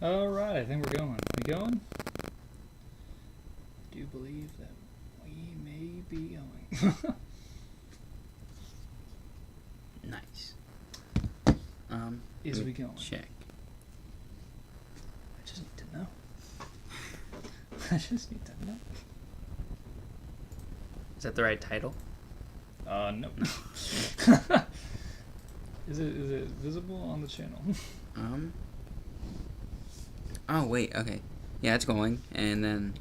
Alright, I think we're going. We going? I do believe that we may be going. Nice. Is we going? Check. I just need to know. I just need to know. Is that the right title? No. Is it visible on the channel? Oh wait, okay. Yeah, it's going, and then,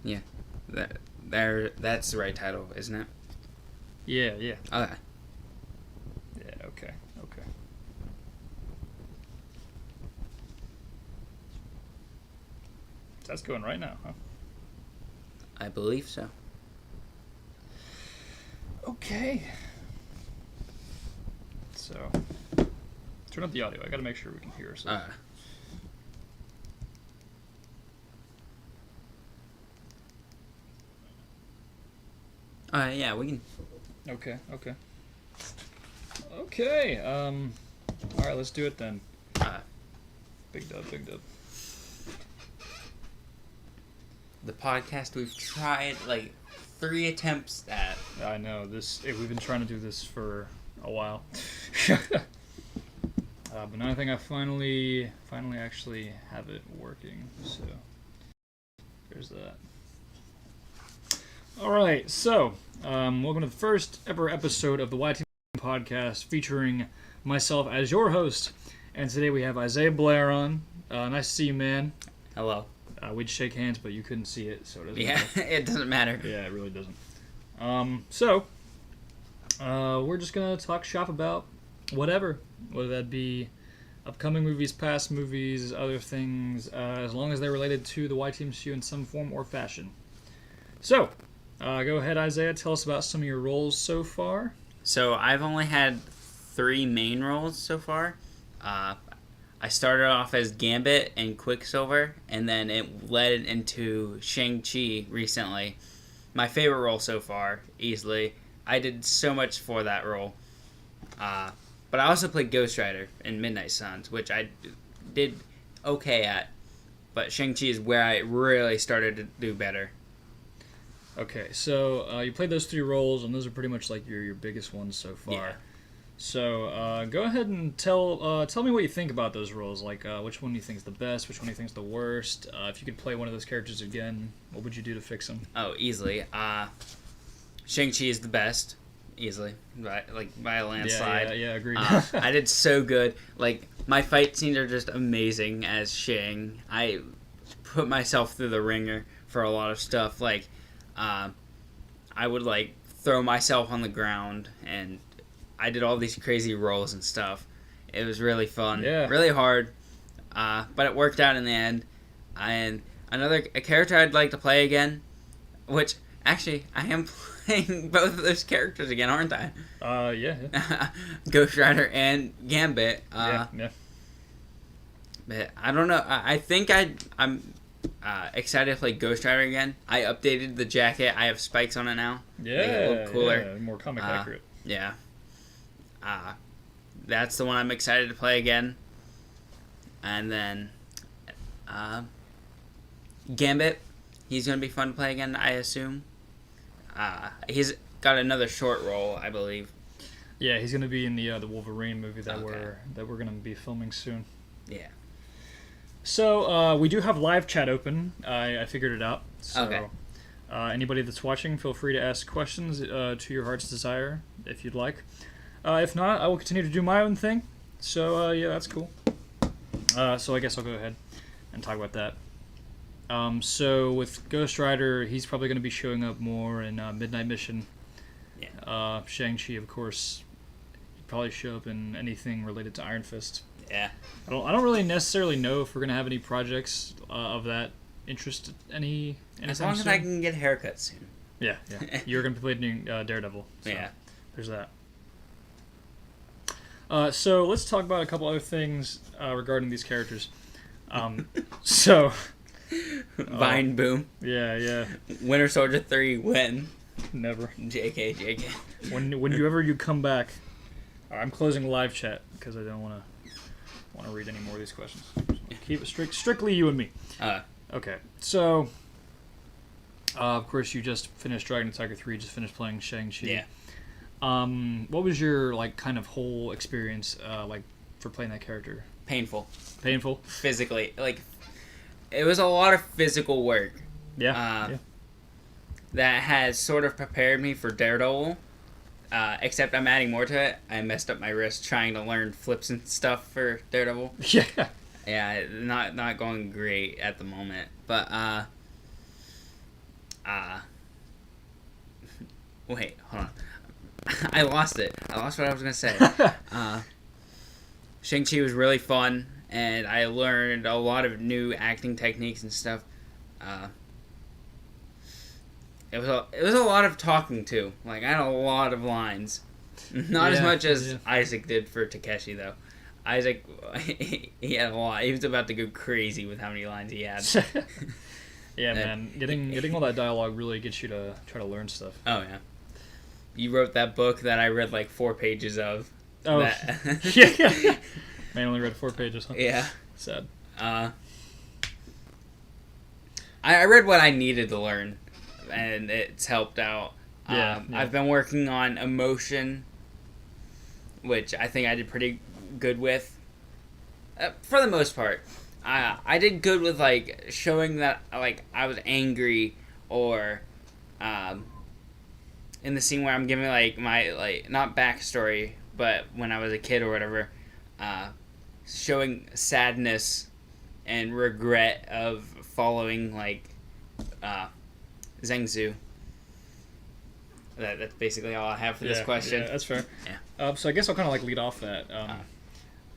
yeah, that's the right title, isn't it? Yeah. Okay. Yeah, okay. That's going right now, huh? I believe so. Okay. So, turn up the audio. I gotta make sure we can hear ourselves. Yeah, we can. Okay. Alright, let's do it then. Big dub. The podcast we've tried like 3 attempts at. I know, we've been trying to do this for a while. But now I think I finally actually have it working, so there's that. Alright, so, welcome to the first ever episode of the YTMCU podcast featuring myself as your host. And today we have Isaiah Blair on. Nice to see you, man. Hello. We'd shake hands, but you couldn't see it, so it doesn't Yeah, matter. it doesn't matter. Yeah, it really doesn't. We're just gonna talk shop about whatever, whether that be upcoming movies, past movies, other things, as long as they're related to the YTMCU in some form or fashion. So, go ahead, Isaiah. Tell us about some of your roles so far. So I've only had 3 main roles so far. I started off as Gambit and Quicksilver, and then it led into Shang-Chi recently. My favorite role so far, easily. I did so much for that role. But I also played Ghost Rider in Midnight Suns, which I did okay at. But Shang-Chi is where I really started to do better. Okay, so you played those 3 roles, and those are pretty much like your biggest ones so far. Yeah. So go ahead and tell me what you think about those roles. Like, which one do you think is the best? Which one do you think is the worst? If you could play one of those characters again, what would you do to fix them? Oh, easily. Shang-Chi is the best, easily, by a landslide. Yeah, agreed. I did so good. Like, my fight scenes are just amazing as Shang. I put myself through the ringer for a lot of stuff. Like, I would throw myself on the ground, and I did all these crazy rolls and stuff. It was really fun. Yeah. Really hard, but it worked out in the end. And a character I'd like to play again, which actually I am playing both of those characters again, aren't I? Yeah. Ghost Rider and Gambit. Yeah. But I don't know. I think I'm excited to play Ghost Rider again. I updated the jacket. I have spikes on it now. Yeah. Make it look cooler. Yeah, more comic accurate. Yeah. That's the one I'm excited to play again. And then Gambit, he's going to be fun to play again, I assume. He's got another short role, I believe. Yeah, he's going to be in the Wolverine movie that we're going to be filming soon. Yeah. So we do have live chat open. I figured it out. So, okay. Anybody that's watching, feel free to ask questions to your heart's desire if you'd like. If not, I will continue to do my own thing. So, yeah, that's cool. So I guess I'll go ahead and talk about that. So with Ghost Rider, he's probably going to be showing up more in Midnight Mission. Yeah. Shang-Chi, of course, he'd probably show up in anything related to Iron Fist. Yeah. I don't really necessarily know if we're going to have any projects of that interest anytime as long as soon. I can get a haircut soon. Yeah. You're going to be playing Daredevil. So Yeah. There's that. So let's talk about a couple other things regarding these characters. Vine boom. Yeah. Winter Soldier 3 when? Never. JK. Whenever you come back, I'm closing live chat because I don't want want to read any more of these questions. Keep it strictly you and me. Okay, so of course you just finished Dragon Attacker 3. Just finished playing Shang-Chi. Yeah. What was your like kind of whole experience like for playing that character? Painful. Painful. Physically, like it was a lot of physical work. Yeah. That has sort of prepared me for Daredevil. Except I'm adding more to it. I messed up my wrist trying to learn flips and stuff for Daredevil. Yeah. Yeah, not going great at the moment. But wait, hold on. I lost it. I lost what I was gonna say. Shang-Chi was really fun, and I learned a lot of new acting techniques and stuff. It was a lot of talking too. Like I had a lot of lines, not as much as Isaac did for Takeshi though. Isaac, he had a lot. He was about to go crazy with how many lines he had. Yeah, man, getting all that dialogue really gets you to try to learn stuff. Oh yeah, you wrote that book that I read like 4 pages of. Oh, yeah. Man, only read 4 pages. Huh? Yeah, sad. I read what I needed to learn, and it's helped out. Yeah. I've been working on emotion, which I think I did pretty good with. For the most part, I did good with like showing that like I was angry, or in the scene where I'm giving like my like not backstory, but when I was a kid or whatever, showing sadness and regret of following like Zhengzhou. That's basically all I have for this question. Yeah, that's fair. Yeah. So I guess I'll kind of like lead off that.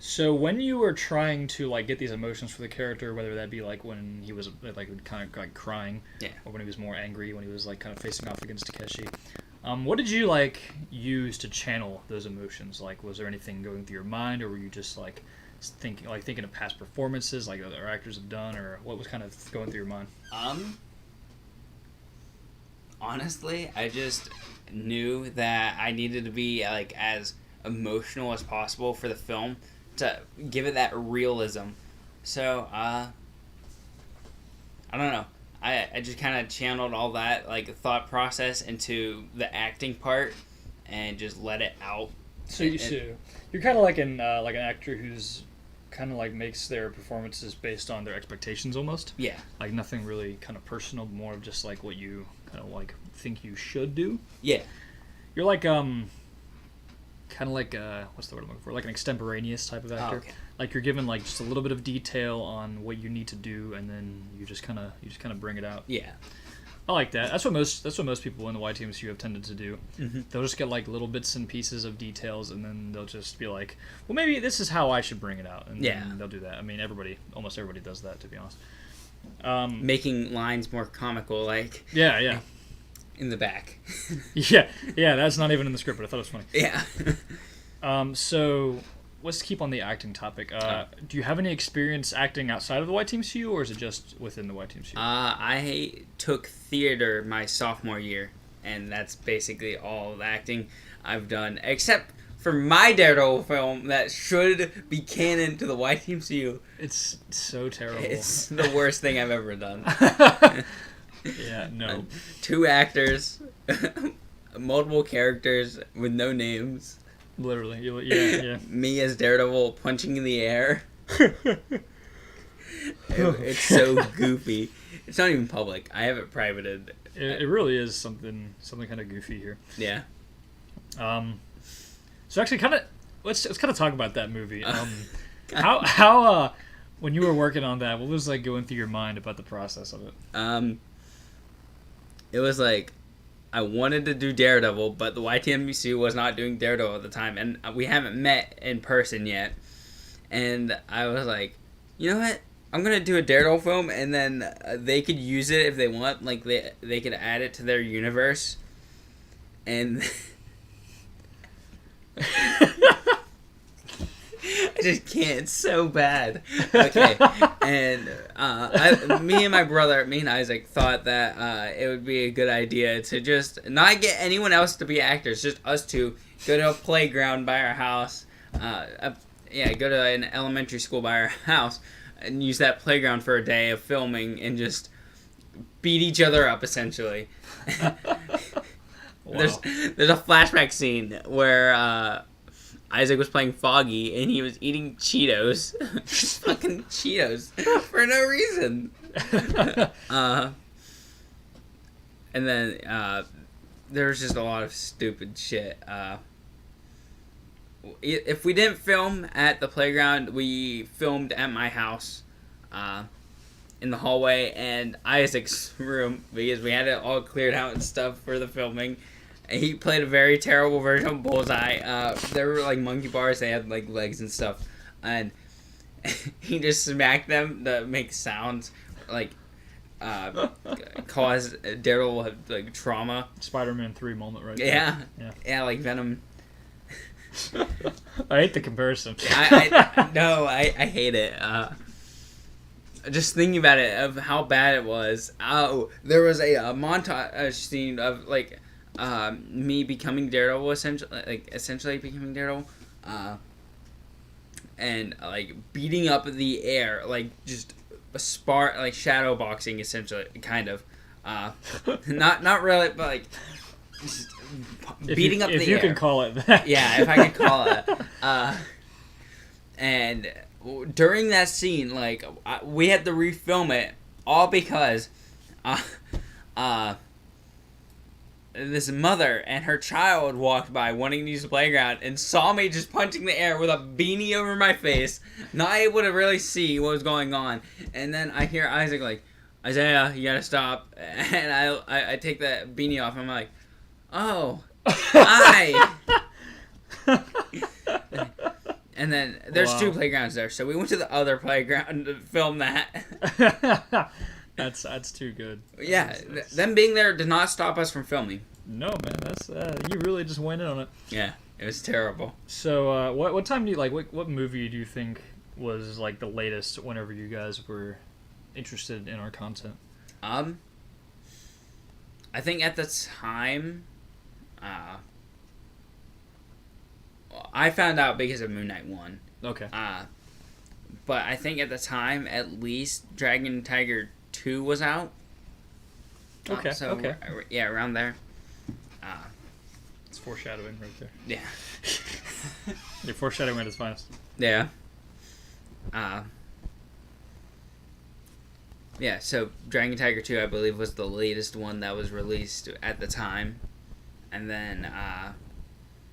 So when you were trying to like get these emotions for the character, whether that be like when he was like kind of like crying, or when he was more angry, when he was like kind of facing off against Takeshi, what did you like use to channel those emotions? Like, was there anything going through your mind, or were you just like thinking of past performances like other actors have done, or what was kind of going through your mind? Honestly, I just knew that I needed to be like as emotional as possible for the film to give it that realism. So, I don't know. I just kind of channeled all that like thought process into the acting part and just let it out. So you're kind of like an actor who's kind of like makes their performances based on their expectations almost. Yeah. Like nothing really kind of personal, more of just like what you kind of like think you should do. Yeah. You're like kind of like what's the word I'm looking for? Like an extemporaneous type of actor. Oh, okay. Like you're given like just a little bit of detail on what you need to do, and then you just kind of bring it out. Yeah. I like that. That's what most people in the YTMCU have tended to do. Mm-hmm. They'll just get like little bits and pieces of details, and then they'll just be like, "Well, maybe this is how I should bring it out." And then they'll do that. I mean, almost everybody does that, to be honest. Making lines more comical, like yeah, in the back. yeah. That's not even in the script, but I thought it was funny. Yeah. So let's keep on the acting topic. Do you have any experience acting outside of the YTMCU, or is it just within the YTMCU? I took theater my sophomore year, and that's basically all the acting I've done, except for my Daredevil film that should be canon to the YTMCU. It's so terrible. It's the worst thing I've ever done. Yeah, no. 2 actors, multiple characters with no names. Literally, yeah. Me as Daredevil punching in the air. It's so goofy. It's not even public. I have it privated. It really is something kind of goofy here. Yeah. So actually, let's kind of talk about that movie. How when you were working on that, what was like going through your mind about the process of it? It was like I wanted to do Daredevil, but the YTMCU was not doing Daredevil at the time, and we haven't met in person yet. And I was like, you know what? I'm gonna do a Daredevil film, and then they could use it if they want. Like they could add it to their universe, and I just can't. It's so bad. Okay, and me and Isaac thought that it would be a good idea to just not get anyone else to be actors, just us two go to a playground by our house. go to an elementary school by our house and use that playground for a day of filming and just beat each other up, essentially. Wow. There's a flashback scene where Isaac was playing Foggy and he was eating Cheetos. Fucking Cheetos. For no reason. And then there was just a lot of stupid shit. If we didn't film at the playground, we filmed at my house in the hallway and Isaac's room because we had it all cleared out and stuff for the filming. And he played a very terrible version of Bullseye. There were like monkey bars, they had like legs and stuff. And he just smacked them to make sounds like cause Daryl like trauma. Spider-Man 3 moment right there. Yeah. Yeah, like Venom. I hate the comparison. I hate it. Just thinking about it, of how bad it was. Oh, there was a montage scene of like me becoming Daredevil, essentially becoming Daredevil, and like beating up the air, like just like shadow boxing, essentially, kind of. Not really, but like just beating up the air. If you can call it that. Yeah, if I could call it. And during that scene, like we had to refilm it all because this mother and her child walked by wanting to use the playground and saw me just punching the air with a beanie over my face, not able to really see what was going on. And then I hear Isaac like, "Isaiah, you gotta stop." And I take the beanie off and I'm like, "Oh, hi." And then there's two playgrounds there, so we went to the other playground to film that. That's too good. Yeah, them being there did not stop us from filming. No, man, that's you really just went in on it. Yeah, it was terrible. So, what time do you like? What movie do you think was like the latest? Whenever you guys were interested in our content. I think at the time, I found out because of Moon Knight 1. Okay. But I think at the time, at least Dragon Tiger 2 was out. Okay. Okay. Yeah, around there. It's foreshadowing right there. Yeah. You're foreshadowing at its finest. Yeah. Yeah, so Dragon Tiger 2, I believe, was the latest one that was released at the time. And then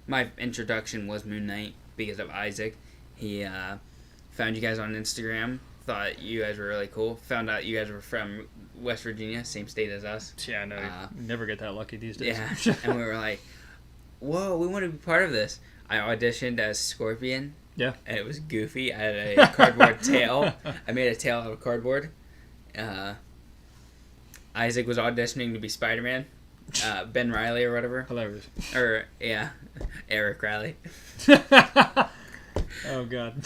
my introduction was Moon Knight because of Isaac. He found you guys on Instagram, thought you guys were really cool, found out you guys were from West Virginia, same state as us. Yeah, I know. You never get that lucky these days. Yeah, and we were like, whoa, we want to be part of this. I auditioned as Scorpion. Yeah. And it was goofy. I had a cardboard tail. I made a tail out of cardboard. Isaac was auditioning to be Spider-Man. Ben Riley or whatever. Hilarious. Or, yeah, Eric Riley. Oh, God.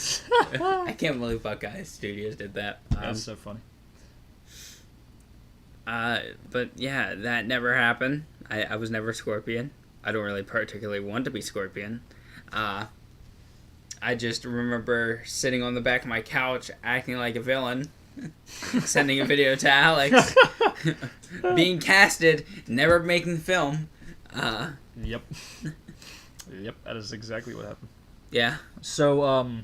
I can't believe Buckeye Studios did that. That's so funny. But, yeah, that never happened. I was never Scorpion. I don't really particularly want to be Scorpion. I just remember sitting on the back of my couch acting like a villain. Sending a video to Alex. Being casted, never making film. Yep. Yep, that is exactly what happened. Yeah. So,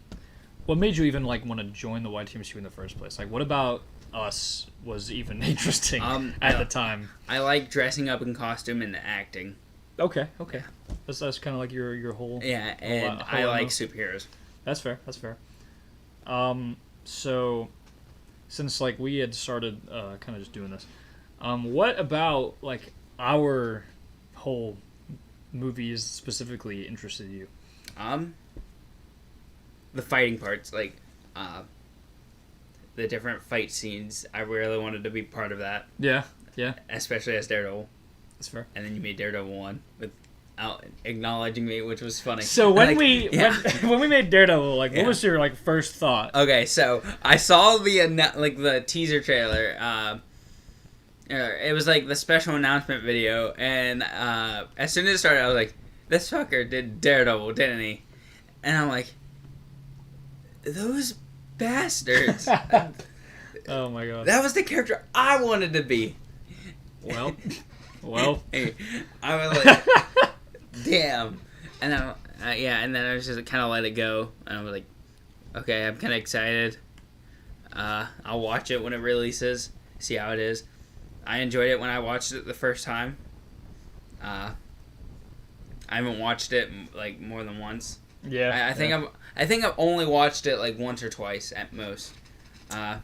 what made you even want to join the YTMCU in the first place? Like, what about us was even interesting at the time? I like dressing up in costume and acting. Okay. That's kind of like your whole. Yeah, and I like superheroes. That's fair. So, since we had started kind of just doing this, what about our whole movies specifically interested you? The fighting parts, the different fight scenes. I really wanted to be part of that. Yeah. Especially as Daredevil. That's fair. And then you made Daredevil 1 without acknowledging me, which was funny. So when we made Daredevil, what was your first thought? Okay, so I saw the teaser trailer. It was the special announcement video, and as soon as it started, I was like, "This fucker did Daredevil, didn't he?" And I'm like, those bastards. Oh my god. That was the character I wanted to be. Well. Hey, I was like, damn. And then, and then I was just kind of let it go. And I was like, okay, I'm kind of excited. I'll watch it when it releases, see how it is. I enjoyed it when I watched it the first time. I haven't watched it like more than once. Yeah. I think I've only watched it like once or twice at most. I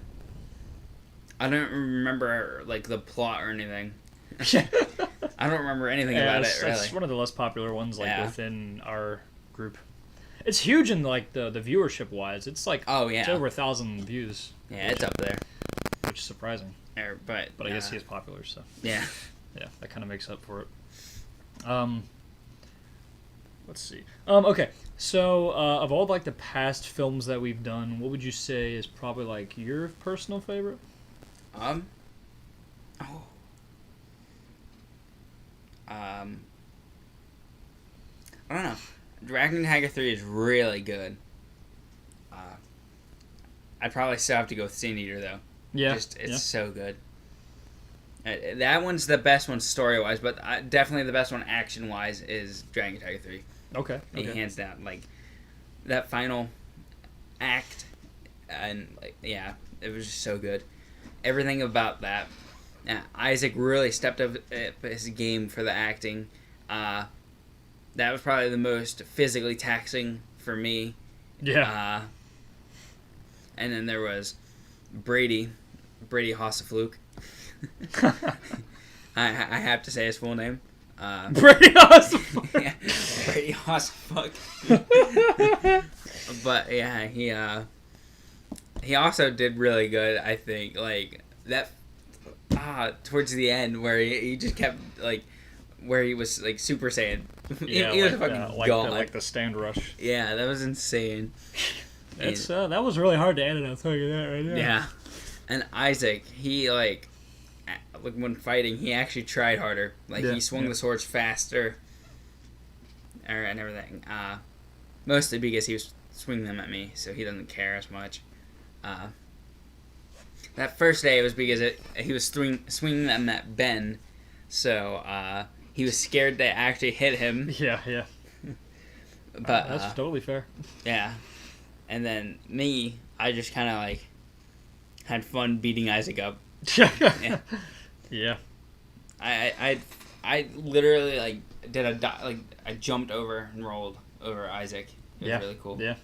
don't remember like the plot or anything. I don't remember anything about it. Really, it's one of the less popular ones within our group. It's huge in like the viewership wise. It's like it's over 1,000 views. Yeah, it's up there, which is surprising. But I guess he is popular, so yeah, that kind of makes up for it. Let's see. Okay, so of all like the past films that we've done, what would you say is probably like your personal favorite? I don't know. Dragon Tiger 3 is really good. I'd probably still have to go with Sin Eater though. Yeah, it's so good. That one's the best one story wise, but definitely the best one action wise is Dragon Tiger 3. Okay. Hands down, like that final act, and like it was just so good. Everything about that. Isaac really stepped up his game for the acting. That was probably the most physically taxing for me. Yeah. And then there was Brady Hossafluke. I have to say his full name. Brady Hossafluke. Yeah, Brady Hossafluke. But yeah, he also did really good. I think like that. Towards the end where he just kept like where he was like Super Saiyan. Yeah, he was fucking gone. Like the stand rush. Yeah, that was insane. It's that was really hard to edit. I'll tell you that right now. Yeah, and Isaac, he like when fighting, he actually tried harder. Like he swung the swords faster, and everything. Mostly because he was swinging them at me, so he doesn't care as much. That first day it was because he was swinging them at Ben, so he was scared to actually hit him. Yeah. But that's totally fair. Yeah, and then me, I just kind of like had fun beating Isaac up. Yeah. Yeah. I literally like did I jumped over and rolled over Isaac. It was really cool. Yeah.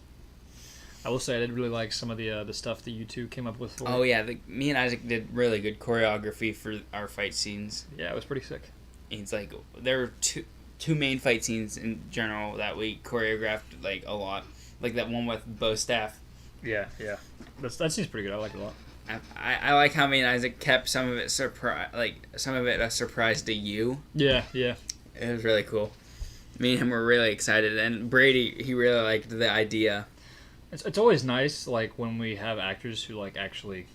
I will say I did really like some of the stuff that you two came up with. Oh yeah, me and Isaac did really good choreography for our fight scenes. Yeah, it was pretty sick. It's like there were two main fight scenes in general that we choreographed like a lot, like that one with bow staff. Yeah. That seems pretty good. I like it a lot. I like how me and Isaac kept some of it a surprise to you. Yeah. It was really cool. Me and him were really excited, and Brady, he really liked the idea. It's always nice, like, when we have actors who, like, actually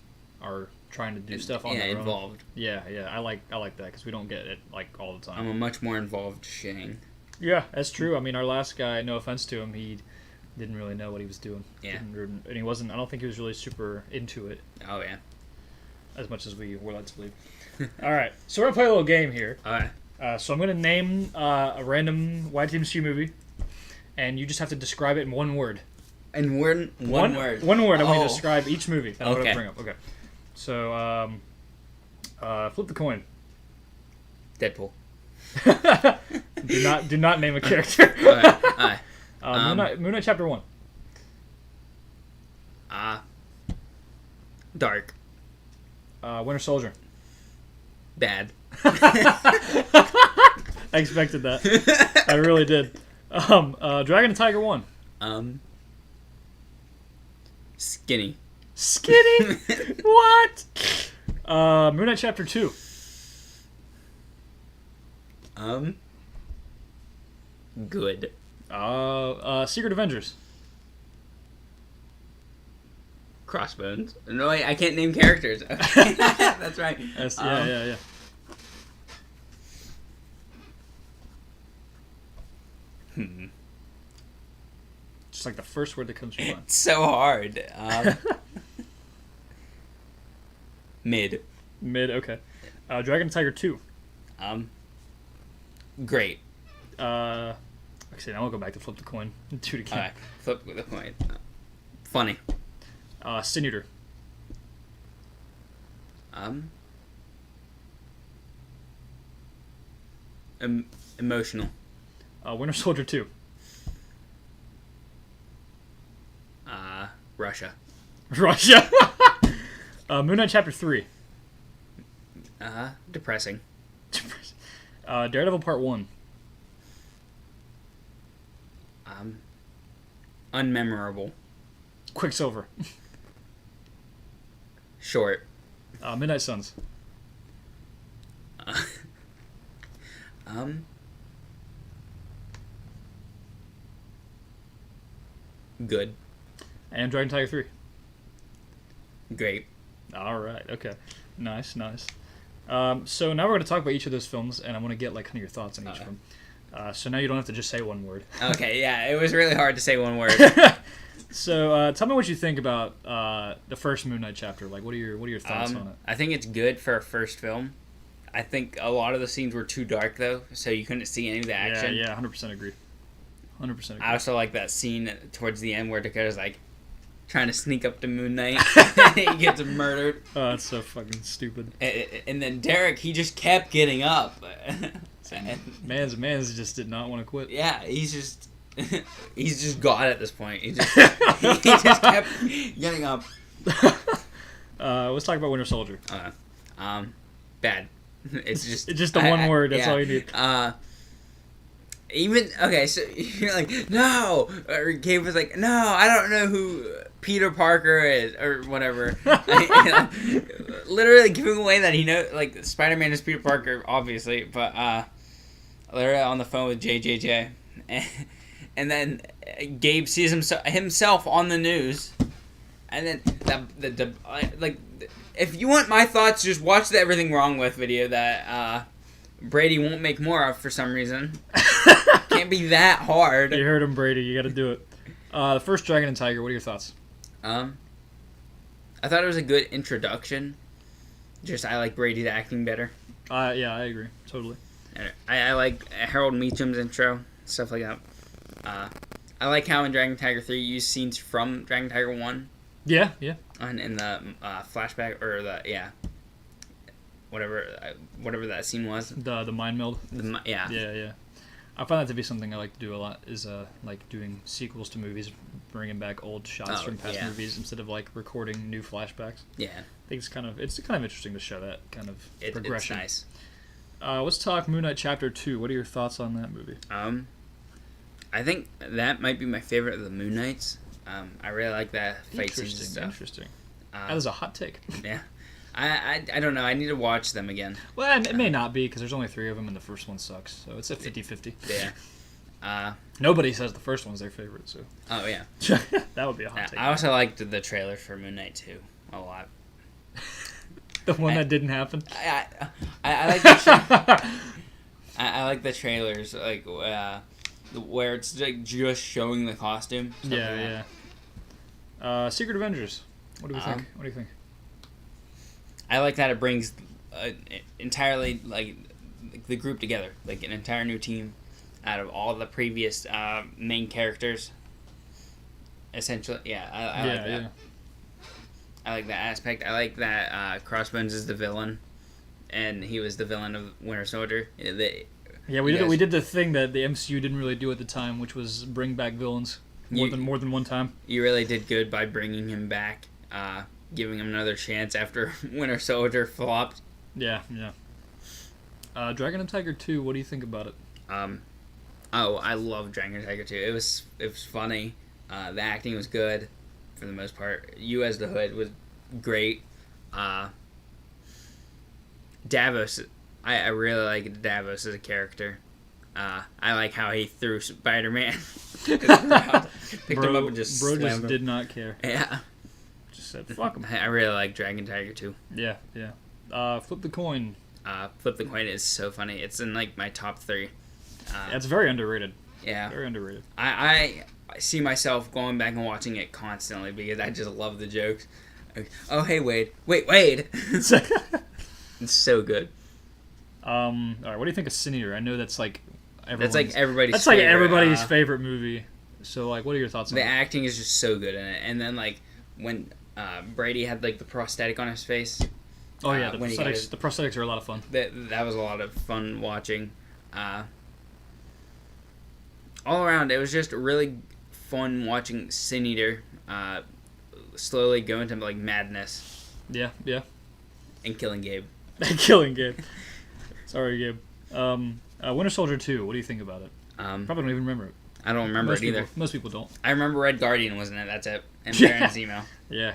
are trying to do stuff on their own. Involved. Yeah, I like that, because we don't get it, like, all the time. I'm a much more involved Shang. Yeah, that's true. I mean, our last guy, no offense to him, he didn't really know what he was doing. Yeah. And he wasn't, I don't think he was really super into it. Oh, yeah. As much as we were led to believe. All right, so we're going to play a little game here. All right. So I'm going to name a random YTMCU movie, and you just have to describe it in one word. And one word. One word. I'm going to describe each movie that I'm going to bring up. Okay. So, flip the coin. Deadpool. do not name a character. Alright. Moon Knight Chapter 1. Dark. Winter Soldier. Bad. I expected that. I really did. Dragon and Tiger 1. Skinny. What? Moon Knight Chapter 2. Good. Secret Avengers. Crossbones. No, I can't name characters. Okay. That's right. Yeah. Just like the first word that comes to mind. It's so hard. Mid. Mid, okay. Dragon Tiger 2. Great. Actually, now we'll go back to flip the coin. Do it again. Alright, flip the coin. Funny. Sin Eater. Emotional. Winter Soldier 2. Russia. Russia. Moon Knight Chapter 3. Depressing. Daredevil Part 1. Unmemorable. Quicksilver. Short. Midnight Suns. Good. And Dragon Tiger 3. Great. All right. Okay. Nice. So now we're going to talk about each of those films, and I want to get like kind of your thoughts on each of them. So now you don't have to just say one word. Okay. Yeah, it was really hard to say one word. So tell me what you think about the first Moon Knight chapter. Like, what are your thoughts on it? I think it's good for a first film. I think a lot of the scenes were too dark though, so you couldn't see any of the action. Yeah, 100% agree. 100% agree. I also like that scene towards the end where Dakota's like trying to sneak up to Moon Knight. He gets murdered. Oh, that's so fucking stupid. And then Derek, he just kept getting up. Mans just did not want to quit. Yeah, he's just God at this point. He just kept getting up. Let's talk about Winter Soldier. Bad. It's just the one word. That's all you need. Even okay, so you're like, no, or Gabe was like, no, I don't know who Peter Parker is or whatever. Literally giving away that he knows, like Spider-Man is Peter Parker, obviously, but literally on the phone with JJJ, and then Gabe sees himself on the news, and then the like. If you want my thoughts, just watch the Everything Wrong With video that Brady won't make more of for some reason. Can't be that hard. You heard him, Brady. You got to do it. The first Dragon and Tiger. What are your thoughts? I thought it was a good introduction. Just I like Brady's acting better. Yeah, I agree. Totally. I like Harold Meacham's intro, stuff like that. I like how in Dragon Tiger 3 you used scenes from Dragon Tiger 1. Yeah. And in the flashback or whatever that scene was. The mind meld. Yeah. I find that to be something I like to do a lot. Is like doing sequels to movies, bringing back old shots from past movies instead of like recording new flashbacks. Yeah. I think it's kind of interesting to show that kind of progression. It's nice. Let's talk Moon Knight Chapter 2. What are your thoughts on that movie? I think that might be my favorite of the Moon Knights. I really like that fight scenes and stuff. Interesting. That is a hot take. Yeah. I don't know. I need to watch them again. Well, it may not be because there's only 3 of them and the first one sucks. So it's a 50-50. Yeah. Nobody says the first one's their favorite, so. Oh, yeah. That would be a hot take. I also liked the trailer for Moon Knight 2 a lot. The one that didn't happen? I like the I like the trailers, like, where it's like just showing the costume. Yeah. Secret Avengers. What do we think? What do you think? I like that it brings entirely like the group together, like an entire new team out of all the previous main characters. Essentially, I like that. Yeah. I like that aspect. I like that Crossbones is the villain, and he was the villain of Winter Soldier. We did the thing that the MCU didn't really do at the time, which was bring back villains more than one time. You really did good by bringing him back, giving him another chance after Winter Soldier flopped. Yeah. Dragon and Tiger 2. What do you think about it? I love Dragon and Tiger 2. It was funny. The acting was good for the most part. You as the Hood was great. Davos. I really like Davos as a character. I like how he threw Spider-Man. Picked him up and just slammed him. Did not care. Yeah. Just said, fuck him. I really like Dragon Tiger 2. Yeah. Flip the Coin. Flip the Coin is so funny. It's in, like, my top 3. It's very underrated. Yeah. Very underrated. I I see myself going back and watching it constantly because I just love the jokes. Like, oh, hey, Wade. Wait, Wade. It's so good. All right, what do you think of Sin Eater? I know that's like That's like everybody's That's favorite. like everybody's favorite movie. So, like, what are your thoughts on The it? acting is just so good in it. And then, like, when Brady had, like, the prosthetic on his face. Oh, yeah, when he got the prosthetics are a lot of fun. That was a lot of fun watching. All around, it was just really fun watching Sin Eater slowly go into, like, madness. Yeah. And killing Gabe. Killing Gabe. Sorry, Gabe. Winter Soldier 2, what do you think about it? Probably don't even remember it. I don't remember it either. Most people don't. I remember Red Guardian was in it, that's it. And Baron Zemo. Yeah.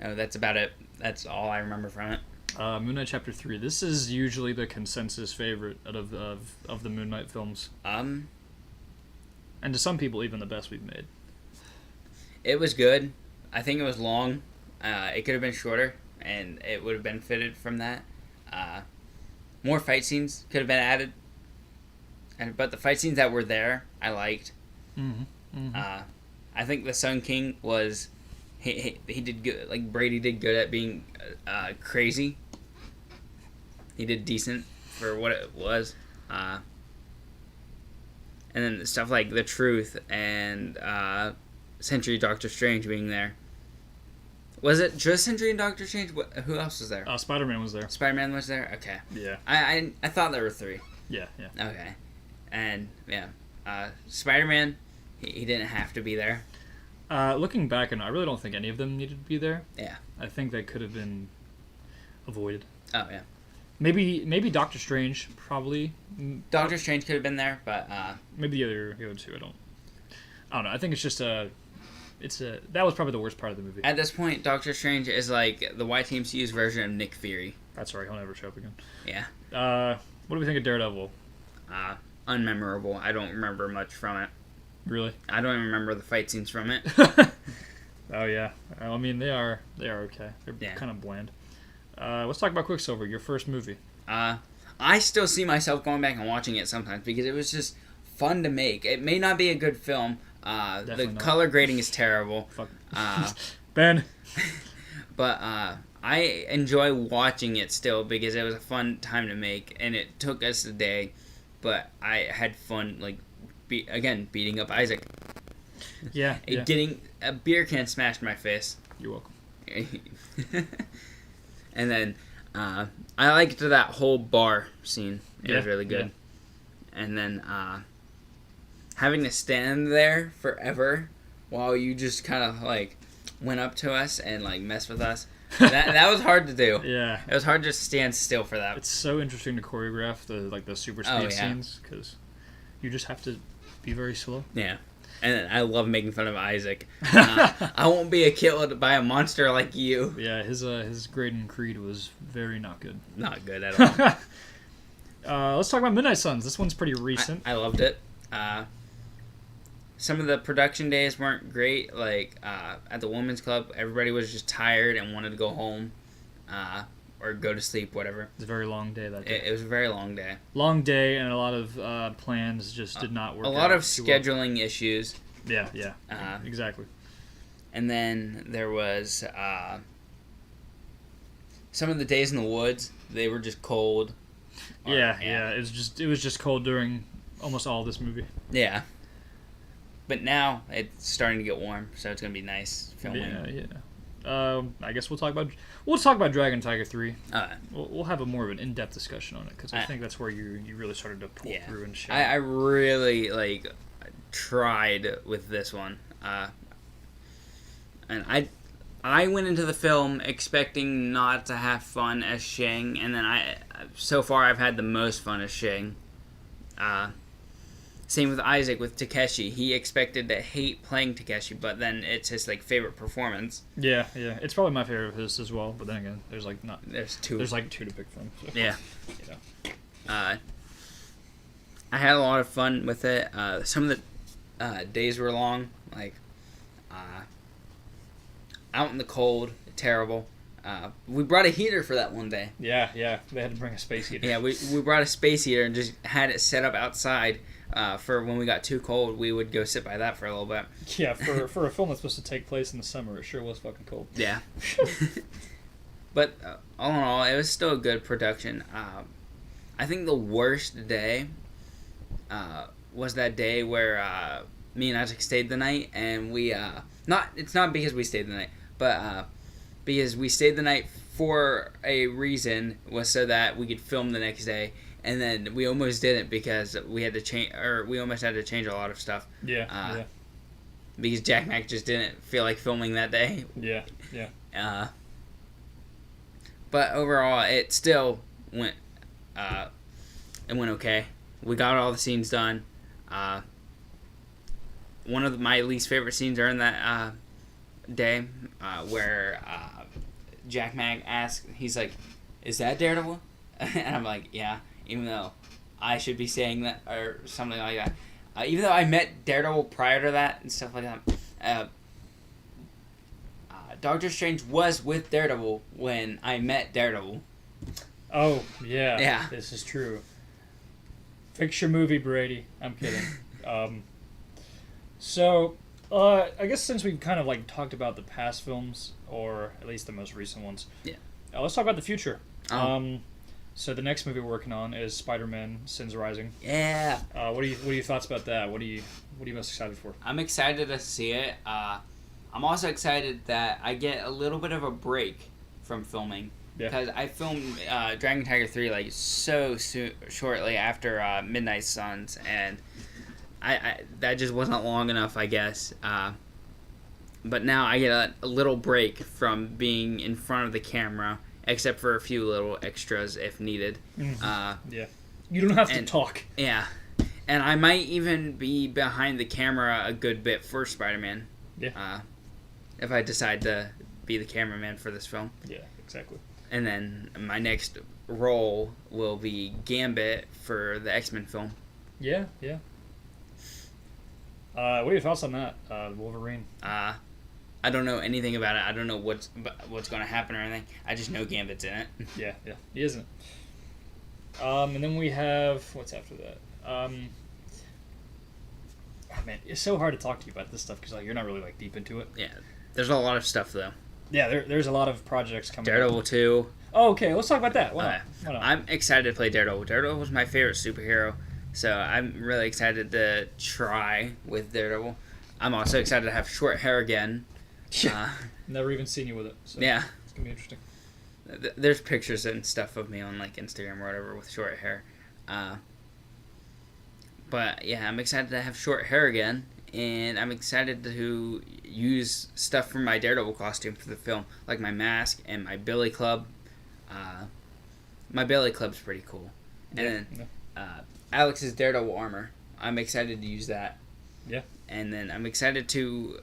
Oh, that's about it. That's all I remember from it. Moon Knight Chapter 3. This is usually the consensus favorite out of the Moon Knight films. And to some people, even the best we've made. It was good. I think it was long. It could have been shorter, and it would have benefited from that. More fight scenes could have been added. But the fight scenes that were there, I liked. I think the Sun King was... He did good. Like, Brady did good at being crazy. He did decent for what it was. And then stuff like The Truth and Sentry Doctor Strange being there. Was it just Sentry and Doctor Strange? Who else was there? Spider-Man was there. Spider-Man was there? Okay. Yeah. I thought there were 3. Yeah. Okay. And, yeah. Spider-Man, he didn't have to be there. Looking back, and I really don't think any of them needed to be there. Yeah. I think that could have been avoided. Oh, yeah. Maybe Doctor Strange, probably. Doctor Strange could have been there, but... maybe the other two, I don't know. I think it's just that was probably the worst part of the movie. At this point, Doctor Strange is like the YTMCU's version of Nick Fury. That's right, he'll never show up again. Yeah. What do we think of Daredevil? Unmemorable. I don't remember much from it. Really? I don't even remember the fight scenes from it. Oh, yeah. I mean, they are okay. They're kind of bland. Let's talk about Quicksilver, your first movie. I still see myself going back and watching it sometimes because it was just fun to make. It may not be a good film. The color grading is terrible. Fuck. Ben. But I enjoy watching it still because it was a fun time to make, and it took us a day, but I had fun, like, beating up Isaac. Yeah. Getting a beer can smashed in my face. You're welcome. And then I liked that whole bar scene. It was really good. Yeah. And then having to stand there forever while you just kind of like went up to us and like messed with us. That was hard to do. Yeah. It was hard to just stand still for that. It's so interesting to choreograph the super speed scenes because you just have to be very slow. Yeah. And I love making fun of Isaac. I won't be killed by a monster like you. Yeah, his grade in Creed was very not good. Not good at all. Let's talk about Midnight Suns. This one's pretty recent. I loved it. Some of the production days weren't great. Like, at the Women's Club, everybody was just tired and wanted to go home. Or go to sleep, whatever. It's a very long day that day. It was a very long day. Long day, and a lot of plans just did not work out. A lot of scheduling issues. Yeah, exactly. And then there was some of the days in the woods. They were just cold. Yeah. It was just cold during almost all of this movie. Yeah. But now it's starting to get warm, so it's gonna be nice filming. Yeah. I guess we'll talk about Dragon Tiger 3. Alright. We'll have a more of an in-depth discussion on it because I think that's where you really started to pull through and shit. I really tried with this one, and I went into the film expecting not to have fun as Shang, and then so far I've had the most fun as Shang. Same with Isaac with Takeshi. He expected to hate playing Takeshi, but then it's his favorite performance. Yeah. It's probably my favorite of his as well. But then again, there's two. There's two to pick from. So. Yeah. I had a lot of fun with it. Some of the days were long, out in the cold, terrible. We brought a heater for that one day. Yeah. They had to bring a space heater. Yeah, we brought a space heater and just had it set up outside. for when we got too cold, we would go sit by that for a little bit. Yeah, for a film that's supposed to take place in the summer, it sure was fucking cold. Yeah. But all in all, it was still a good production. I think the worst day was that day where me and Isaac stayed the night, and we it's not because we stayed the night, but because we stayed the night for a reason, was so that we could film the next day, and then we almost didn't because we had to change, or we almost had to change a lot of stuff. Yeah. Because Jack Mac just didn't feel like filming that day. Yeah. But overall, it still went. It went okay. We got all the scenes done. One of my least favorite scenes during that day, where Jack Mag asks, he's like, "Is that Daredevil?" And I'm like, "Yeah," even though I should be saying that or something like that. Even though I met Daredevil prior to that and stuff like that. Doctor Strange was with Daredevil when I met Daredevil. Oh, yeah. Yeah. This is true. Fix your movie, Brady. I'm kidding. So, I guess since we've kind of like talked about the past films, or at least the most recent ones, let's talk about the future. So the next movie we're working on is Spider-Man: Sins Rising. Yeah. What are your thoughts about that? What are you most excited for? I'm excited to see it. I'm also excited that I get a little bit of a break from filming. Because I filmed Dragon Tiger 3 like so shortly after Midnight Suns, and I that just wasn't long enough, I guess. But now I get a little break from being in front of the camera, except for a few little extras if needed. Mm-hmm. You don't have to talk. Yeah. And I might even be behind the camera a good bit for Spider-Man. If I decide to be the cameraman for this film. Yeah, exactly. And then my next role will be Gambit for the X-Men film. Yeah. What are your thoughts on that, Wolverine? I don't know anything about it. I don't know what's going to happen or anything. I just know Gambit's in it. Yeah, he isn't. And then we have what's after that. Man, it's so hard to talk to you about this stuff because you're not really deep into it. Yeah, there's a lot of stuff though. Yeah, there's a lot of projects coming. Daredevil 2. Oh, okay. Let's talk about that. Why not? I'm excited to play Daredevil. Daredevil was my favorite superhero, so I'm really excited to try with Daredevil. I'm also excited to have short hair again. Never even seen you with it. So yeah, it's gonna be interesting. There's pictures and stuff of me on Instagram or whatever with short hair. But yeah, I'm excited to have short hair again, and I'm excited to use stuff from my Daredevil costume for the film, like my mask and my billy club. My billy club's pretty cool. And then Alex's Daredevil armor. I'm excited to use that. Yeah. And then I'm excited to...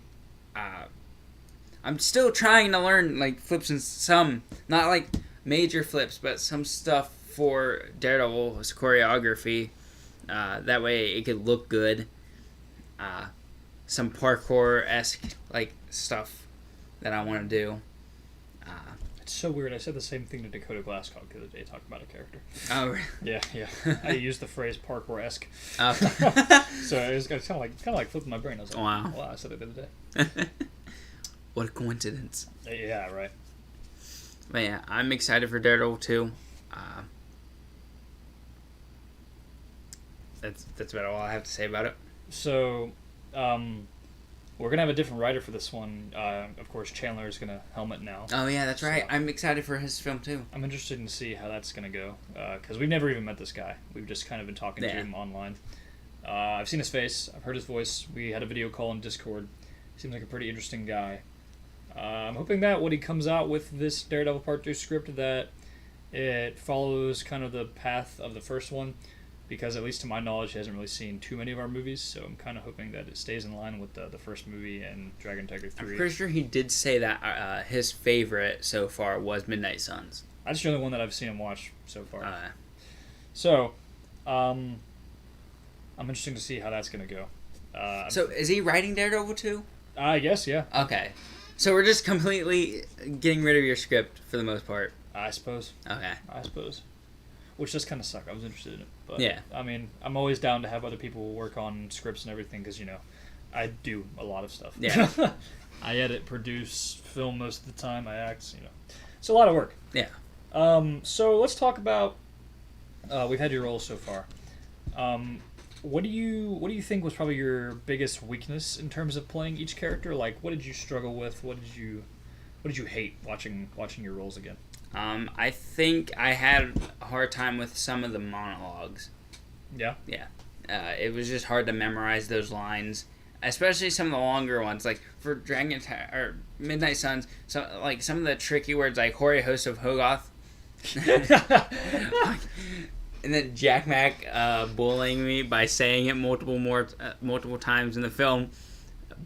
I'm still trying to learn flips and some, not major flips, but some stuff for Daredevil's choreography. That way it could look good. Some parkour-esque stuff that I want to do. It's so weird. I said the same thing to Dakota Glasscock the other day talking about a character. Oh, really? Yeah. I used the phrase parkour-esque. Okay. So it was kind of like flipping my brain. I was like, wow, I said it the other day. What a coincidence. Yeah, right. But yeah, I'm excited for Daredevil 2. That's about all I have to say about it. So, we're going to have a different writer for this one. Of course, Chandler is going to helm it now. Oh, yeah, that's right. I'm excited for his film, too. I'm interested to see how that's going to go. Because we've never even met this guy. We've just kind of been talking to him online. I've seen his face. I've heard his voice. We had a video call on Discord. Seems like a pretty interesting guy. I'm hoping that when he comes out with this Daredevil Part 2 script, that it follows kind of the path of the first one. Because at least to my knowledge, he hasn't really seen too many of our movies, so I'm kind of hoping that it stays in line with the first movie and Dragon Tiger 3. I'm pretty sure he did say that his favorite so far was Midnight Suns. That's the only one that I've seen him watch so far. So, I'm interested to see how that's going to go. So, is he writing Daredevil 2? I guess, yeah. Okay. So, we're just completely getting rid of your script for the most part. I suppose. Okay. I suppose. which does kind of suck. I was interested in it, but Yeah. I mean, I'm always down to have other people work on scripts and everything because I do a lot of stuff. Yeah. I edit, produce, film most of the time. I act. It's a lot of work. Yeah. So let's talk about. We've had your roles so far. What do you think was probably your biggest weakness in terms of playing each character? Like, what did you struggle with? What did you hate watching your roles again? I think I had a hard time with some of the monologues. Yeah. Yeah. It was just hard to memorize those lines, especially some of the longer ones, like for Dragon or Midnight Suns. Some of the tricky words, like Hoary Host of Hogoth. And then Jack Mack bullying me by saying it multiple times in the film,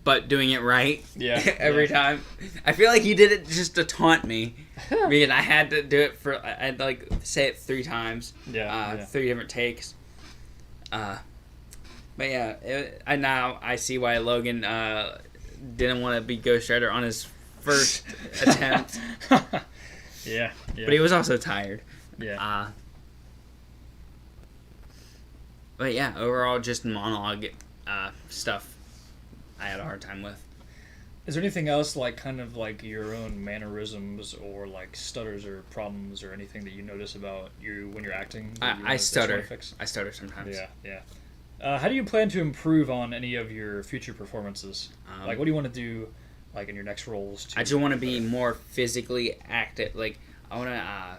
but doing it right. Yeah. Every time. I feel like he did it just to taunt me, because I had to do it I'd say it 3 times. Yeah. 3 different takes. But yeah, now I see why Logan didn't want to be Ghost Rider on his first attempt. Yeah. But he was also tired. Yeah. But yeah, overall, just monologue stuff I had a hard time with. Is there anything else, like, kind of like your own mannerisms or like stutters or problems or anything that you notice about you when you're acting? I stutter. I stutter sometimes. Yeah. How do you plan to improve on any of your future performances? Like, what do you want to do, like, in your next roles? I just want to be more physically active. Like, I want to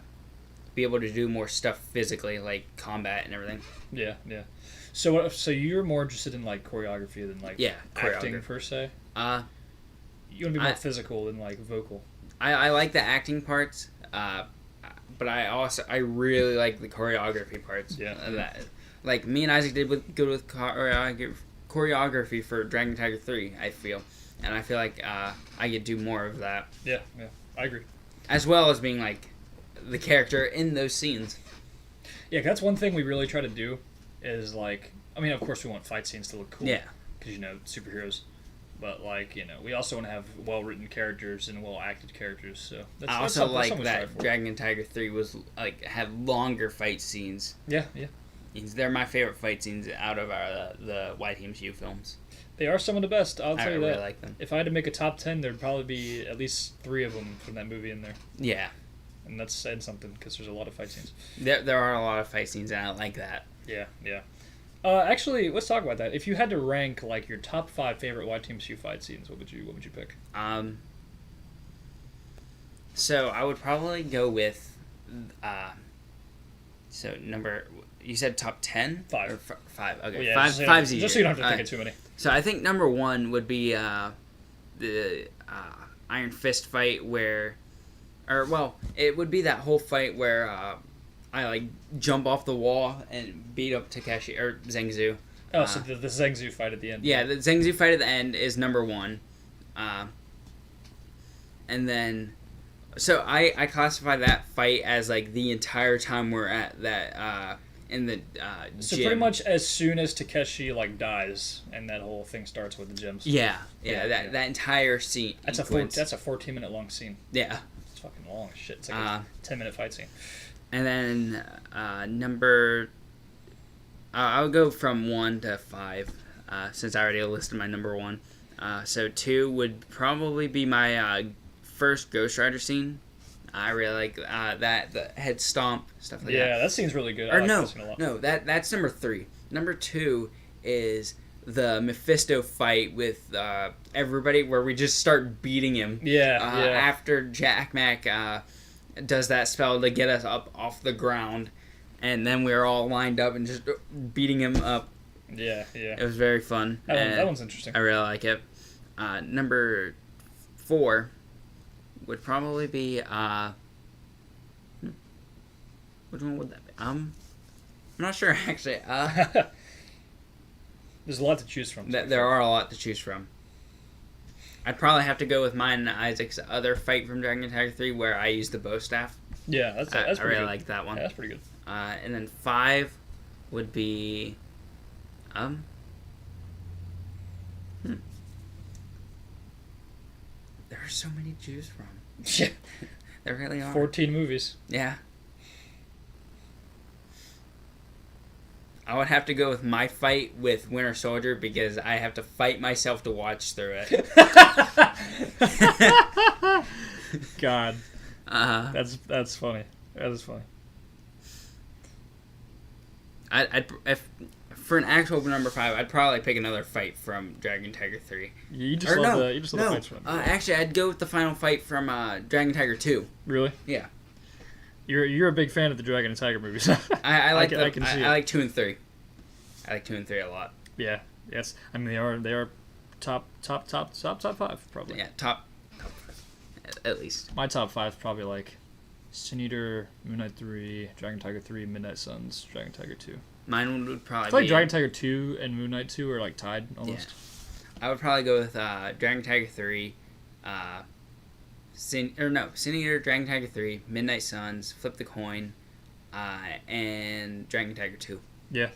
be able to do more stuff physically, like combat and everything. Yeah. So you're more interested in like choreography than like acting per se? You want to be more physical than like vocal. I like the acting parts, but I really like the choreography parts. Yeah. Like me and Isaac did good with choreography for Dragon Tiger 3, I feel. And I feel like I could do more of that. Yeah, I agree. As well as being like the character in those scenes. Yeah, that's one thing we really try to do is like, I mean, of course we want fight scenes to look cool. Yeah. Because, superheroes. But, like, we also want to have well-written characters and well-acted characters, so I also like that Dragon Tiger 3 was, like, had longer fight scenes. Yeah. They're my favorite fight scenes out of the YTMCU films. They are some of the best, I'll tell you that. I really like them. If I had to make a top 10, there'd probably be at least 3 of them from that movie in there. Yeah. And that's saying something, because there's a lot of fight scenes. There are a lot of fight scenes, and I like that. Yeah. Actually, let's talk about that. If you had to rank like your top 5 favorite YTMCU fight scenes, what would you pick? So I would probably go with, you said top 10? 5. Or 5, okay. Well, yeah, Five's easier. Just so you don't have to think of too many. So I think number 1 would be the Iron Fist fight it would be that whole fight where I like jump off the wall and beat up Takeshi or Zengzu. Oh, so the Zengzu fight at the end. Yeah, the Zengzu fight at the end is number 1. And then, so I classify that fight as like the entire time we're at that in the gym. So pretty much as soon as Takeshi like dies and that whole thing starts with the gyms. Yeah. That entire scene. That's a 14-minute long scene. Yeah. It's fucking long as shit. It's like a 10-minute fight scene. And then I would go from 1 to 5, since I already listed my number 1. So 2 would probably be my first Ghost Rider scene. I really like the head stomp, stuff like that. Yeah, that scene's really good. Or no, that's number 3. Number 2 is the Mephisto fight with everybody, where we just start beating him. Yeah. After Jack Mack does that spell to get us up off the ground, and then we're all lined up and just beating him up. Yeah. It was very fun. That one's interesting. I really like it. Number 4 would probably be which one would that be? I'm not sure actually. There's a lot to choose from. There are a lot to choose from. I'd probably have to go with mine and Isaac's other fight from Dragon Tiger 3 where I used the bow staff. Yeah, that's I pretty really good. like that one. Yeah, that's pretty good. And then 5 would be there are so many to choose from. Yeah. There really are. 14 movies. Yeah. I would have to go with my fight with Winter Soldier because I have to fight myself to watch through it. God, That's funny. That is funny. if for an actual number 5, I'd probably pick another fight from Dragon Tiger 3. You just love the fights from it. Actually, I'd go with the final fight from Dragon Tiger 2. Really? Yeah. You're a big fan of the Dragon and Tiger movies. I like I can see it. I like 2 and 3. I like 2 and 3 a lot. Yeah. Yes. I mean, they are top 5 probably. Yeah, top at least. My top 5 is probably like Sin Eater, Moon Knight 3, Dragon Tiger 3, Midnight Suns, Dragon Tiger 2. Mine would probably I feel like Dragon Tiger 2 and Moon Knight 2 are like tied almost. Yeah. I would probably go with Dragon Tiger 3, Sin Eater, Dragon Tiger 3, Midnight Suns, Flip the Coin, and Dragon Tiger 2. Yeah.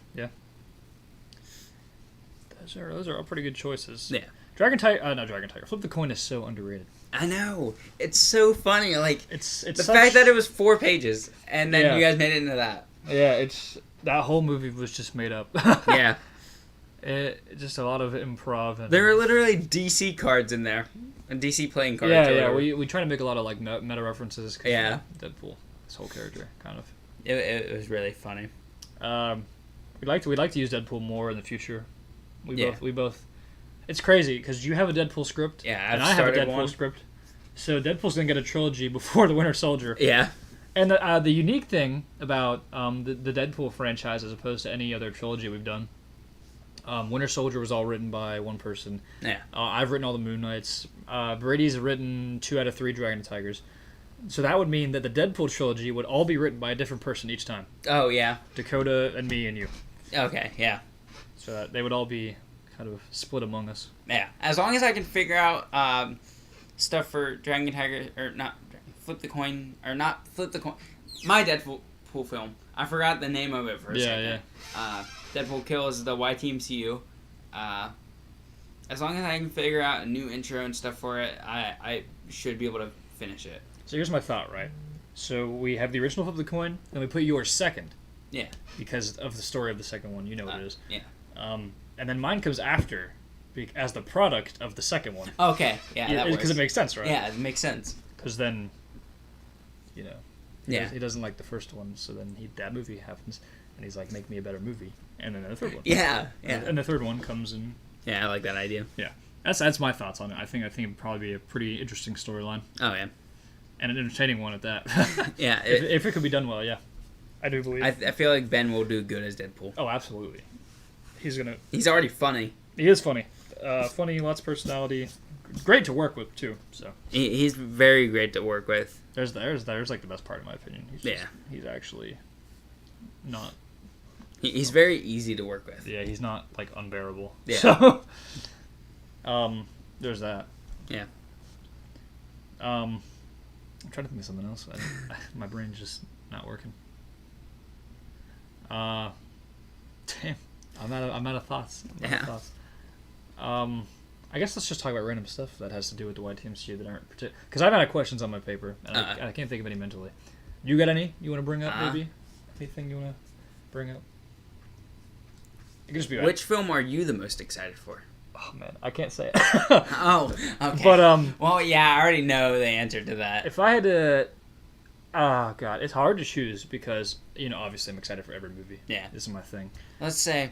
Those are all pretty good choices. Yeah. Dragon Tiger. Flip the Coin is so underrated. I know. It's so funny. Like it's the fact that it was 4 pages and then you guys made it into that. Yeah, it's that whole movie was just made up. Yeah. Just a lot of improv. And, there are literally DC cards in there. And DC playing cards. Yeah. We try to make a lot of like meta references. Yeah. Deadpool, this whole character, kind of. It was really funny. We'd like to use Deadpool more in the future. We both. It's crazy because you have a Deadpool script. Yeah, and I have a Deadpool script. So Deadpool's gonna get a trilogy before the Winter Soldier. Yeah. And the unique thing about the Deadpool franchise, as opposed to any other trilogy we've done, Winter Soldier was all written by one person. Yeah. I've written all the Moon Knights. Brady's written 2 out of 3 Dragon Tigers. So that would mean that the Deadpool trilogy would all be written by a different person each time. Oh, yeah. Dakota and me and you. Okay, yeah. So that they would all be kind of split among us. Yeah. As long as I can figure out stuff for Dragon Tiger, or not, Flip the Coin, or not Flip the Coin. My Deadpool film. I forgot the name of it for a second. Yeah. Deadpool Kills the YTMCU. As long as I can figure out a new intro and stuff for it, I should be able to finish it. So here's my thought, right? So we have the original Flip the Coin, then we put yours second. Yeah. Because of the story of the second one, you know what it is. Yeah. And then mine comes after, as the product of the second one. Okay, yeah, that works. Because it makes sense, right? Yeah, it makes sense. Because then, he he doesn't like the first one, so then that movie happens, and he's like, make me a better movie. And then the third one. Yeah. And the third one comes in. Yeah, I like that idea. Yeah. That's my thoughts on it. I think it'd probably be a pretty interesting storyline. Oh, yeah. And an entertaining one at that. Yeah. If it could be done well, yeah. I do believe. I feel like Ben will do good as Deadpool. Oh, absolutely. He's already funny. He is funny. Funny, lots of personality. Great to work with, too. So he's very great to work with. There's like the best part, in my opinion. He's actually not... He's very easy to work with. Yeah, he's not, like, unbearable. Yeah. So, there's that. Yeah. I'm trying to think of something else. My brain's just not working. Damn. I'm out of thoughts. I guess let's just talk about random stuff that has to do with the YTMCU that aren't particular. Because I've had questions on my paper, and I can't think of any mentally. You got any you want to bring up, maybe? Anything you want to bring up? It could just be Which film are you the most excited for? Oh, man. I can't say it. Oh, okay. But, well, yeah, I already know the answer to that. If I had to... Oh, God. It's hard to choose because, obviously I'm excited for every movie. Yeah. This is my thing. Let's say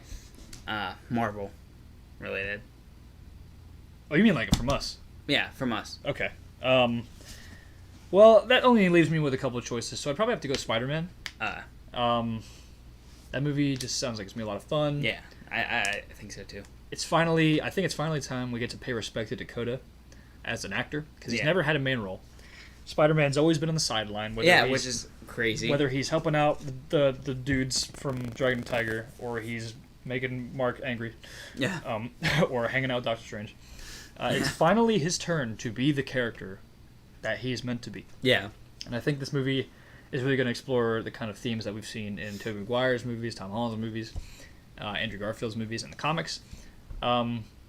Marvel related. Oh, you mean like from us? Yeah, from us. Okay. Well, that only leaves me with a couple of choices, so I'd probably have to go Spider-Man. That movie just sounds like it's going to be a lot of fun. Yeah, I think so too. I think it's finally time we get to pay respect to Dakota as an actor, because he's never had a main role. Spider-Man's always been on the sideline. Which is crazy. Whether he's helping out the dudes from Dragon Tiger, or he's making Mark angry. Yeah. Or hanging out with Doctor Strange. It's finally his turn to be the character that he's meant to be. Yeah. And I think this movie is really going to explore the kind of themes that we've seen in Tobey Maguire's movies, Tom Holland's movies, Andrew Garfield's movies, and the comics.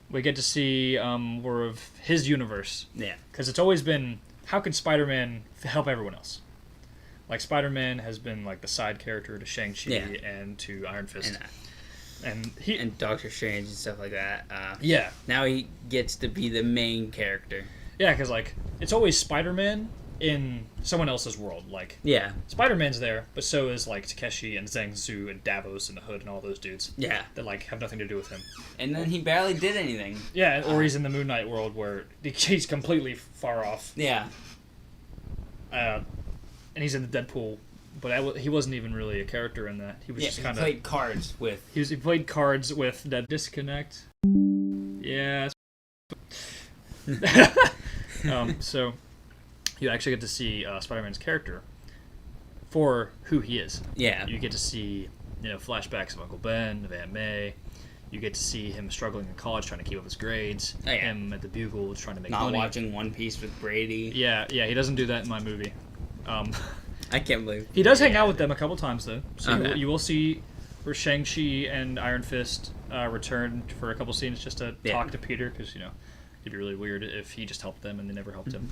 We get to see more of his universe. Yeah. Because it's always been, how can Spider-Man help everyone else? Like, Spider-Man has been like the side character to Shang-Chi and to Iron Fist. and Doctor Strange and stuff like that. Yeah. Now he gets to be the main character. Yeah, because, like, it's always Spider-Man in someone else's world. Like, Yeah. Spider-Man's there, but so is, like, Takeshi and Zhang Zhu and Davos and the Hood and all those dudes. Yeah. That, like, have nothing to do with him. And then he barely did anything. Yeah, or he's in the Moon Knight world where he's completely far off. Yeah. And he's in the Deadpool, but he wasn't even really a character in that. He was just kind of... He played cards with... He played cards with that disconnect. Yeah. So you actually get to see Spider-Man's character for who he is. Yeah. You get to see, flashbacks of Uncle Ben, of Aunt May. You get to see him struggling in college, trying to keep up his grades. Oh, yeah. Him at the Bugle, trying to make Not money. watching One Piece with Brady. Yeah, he doesn't do that in my movie. I can't believe... He does hang out with them a couple times, though. So Okay. you will see where Shang-Chi and Iron Fist return for a couple scenes just to talk to Peter, because, it'd be really weird if he just helped them and they never helped him.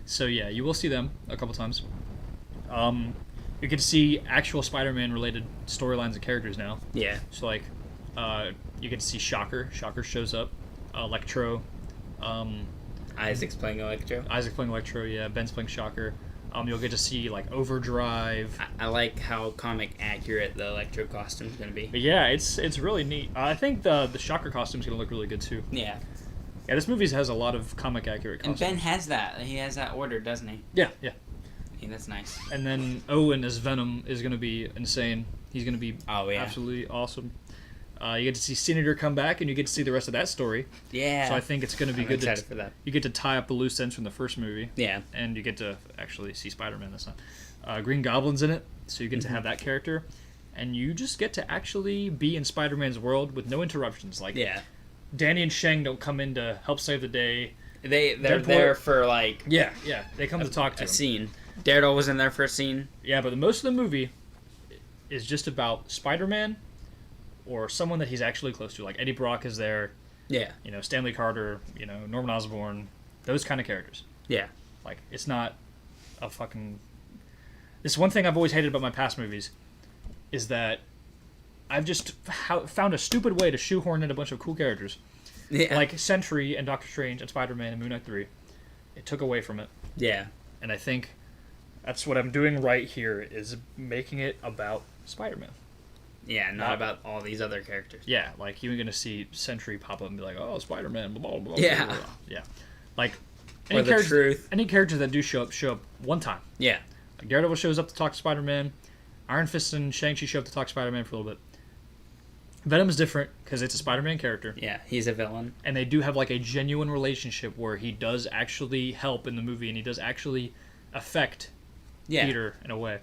So, yeah, you will see them a couple times. You get to see actual Spider-Man related storylines and characters now. Yeah. So, like, you get to see Shocker. Shocker shows up. Electro. Isaac's playing Electro. Isaac playing Electro, yeah. Ben's playing Shocker. You'll get to see, like, Overdrive. I like how comic accurate the Electro costume's going to be. But yeah, it's really neat. I think the Shocker costume's going to look really good, too. Yeah. Yeah, this movie has a lot of comic accurate costumes. And Ben has that. He has that order, doesn't he? Yeah. Yeah, that's nice. And then Owen as Venom is going to be insane. He's going to be yeah. absolutely awesome. You get to see Senator come back, and you get to see the rest of that story. Yeah. So I think it's going to be I'm good. excited for that. You get to tie up the loose ends from the first movie. Yeah. And you get to actually see Spider-Man this time. Green Goblin's in it, so you get to have that character. And you just get to actually be in Spider-Man's world with no interruptions. Like, Danny and Shang don't come in to help save the day. They're there for, like... Yeah. They come to talk to him. A scene. Daredevil was in there for a scene. Yeah, but most of the movie is just about Spider-Man or someone that he's actually close to. Like Eddie Brock is there. Yeah. Stanley Carter, Norman Osborn. Those kind of characters. Yeah. Like, it's not a fucking... This one thing I've always hated about my past movies is that I've just found a stupid way to shoehorn in a bunch of cool characters. Yeah. Like Sentry and Doctor Strange and Spider-Man and Moon Knight 3. It took away from it. Yeah. And I think that's what I'm doing right here, is making it about Spider-Man. Yeah, not about all these other characters. Yeah, like you're gonna see Sentry pop up and be like, "Oh, Spider-Man," blah blah blah. Yeah. Blah, blah. Yeah. Like Or the truth. Any characters that do show up one time. Yeah. Like Daredevil shows up to talk to Spider-Man. Iron Fist and Shang-Chi show up to talk to Spider-Man for a little bit. Venom is different because it's a Spider-Man character. Yeah, he's a villain. And they do have like a genuine relationship where he does actually help in the movie and he does actually affect Peter in a way.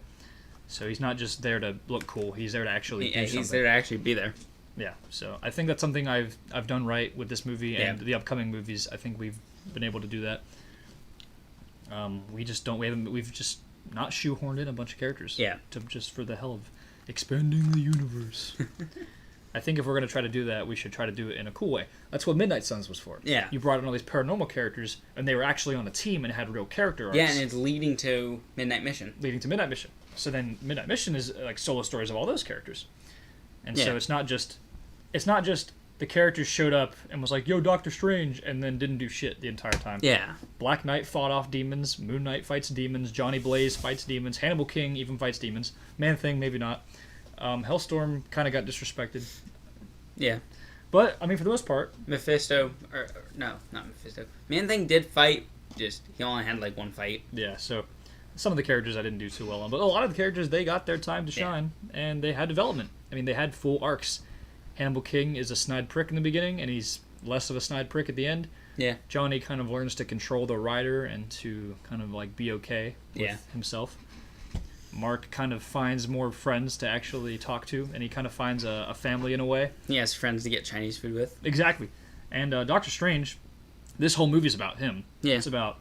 So he's not just there to look cool. He's there to actually do something. He's there to actually be there. Yeah. So I think that's something I've done right with this movie and the upcoming movies. I think we've been able to do that. We've just not shoehorned in a bunch of characters. Yeah. Just for the hell of expanding the universe. I think if we're going to try to do that, we should try to do it in a cool way. That's what Midnight Suns was for. Yeah. You brought in all these paranormal characters, and they were actually on a team and had real character arcs. Yeah, and it's leading to Midnight Mission. So then Midnight Mission is like solo stories of all those characters. And so it's not just the characters showed up and was like, "Yo, Doctor Strange," and then didn't do shit the entire time. Yeah. Black Knight fought off demons, Moon Knight fights demons, Johnny Blaze fights demons, Hannibal King even fights demons. Man-Thing, maybe not. Hellstorm kind of got disrespected. Yeah. But, I mean, for the most part... Mephisto, or no, not Mephisto. Man-Thing did fight, just he only had like one fight. Yeah, so some of the characters I didn't do too well on, but a lot of the characters, they got their time to shine, and they had development. I mean, they had full arcs. Hannibal King is a snide prick in the beginning, and he's less of a snide prick at the end. Yeah. Johnny kind of learns to control the rider and to kind of like be okay with himself. Mark kind of finds more friends to actually talk to, and he kind of finds a family in a way. He has friends to get Chinese food with. Exactly. And Doctor Strange, this whole movie's about him. Yeah. It's about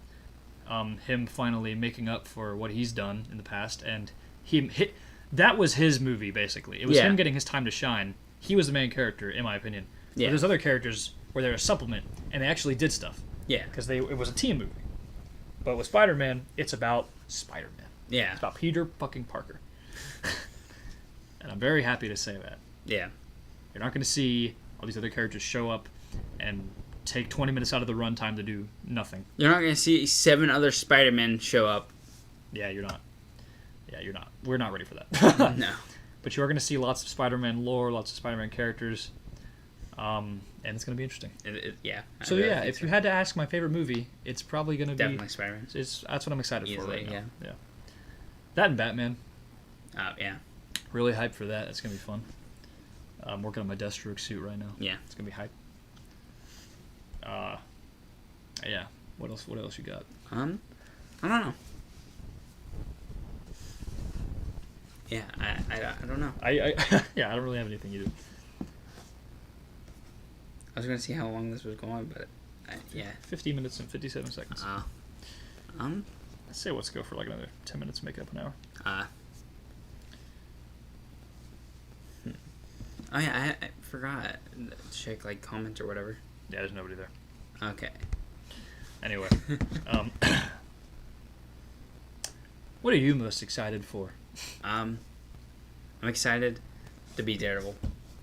him finally making up for what he's done in the past, and that was his movie, basically. It was him getting his time to shine. He was the main character, in my opinion. Yeah. But there's other characters where they're a supplement, and they actually did stuff. Yeah. Because it was a team movie. But with Spider-Man, it's about Spider-Man. Yeah. It's about Peter fucking Parker. And I'm very happy to say that. Yeah. You're not going to see all these other characters show up and take 20 minutes out of the runtime to do nothing. You're not going to see 7 other Spider-Men show up. Yeah, you're not. Yeah, you're not. We're not ready for that. No. But you are going to see lots of Spider-Man lore, lots of Spider-Man characters, and it's going to be interesting. Yeah. So yeah, if you had to ask my favorite movie, it's probably going to be definitely Spider-Man. That's what I'm excited for right now. Yeah. That and Batman. Yeah. Really hyped for that. It's going to be fun. I'm working on my Deathstroke suit right now. Yeah. It's going to be hype. Yeah. What else you got? I don't know. Yeah, I don't know. Yeah, I don't really have anything either. I was gonna see how long this was going, but yeah. 15 minutes and 57 seconds. Let's say let's go for like another 10 minutes, make up an hour. Oh yeah, I forgot to check like comments or whatever. Yeah, there's nobody there. Okay. Anyway, what are you most excited for? I'm excited to be Daredevil,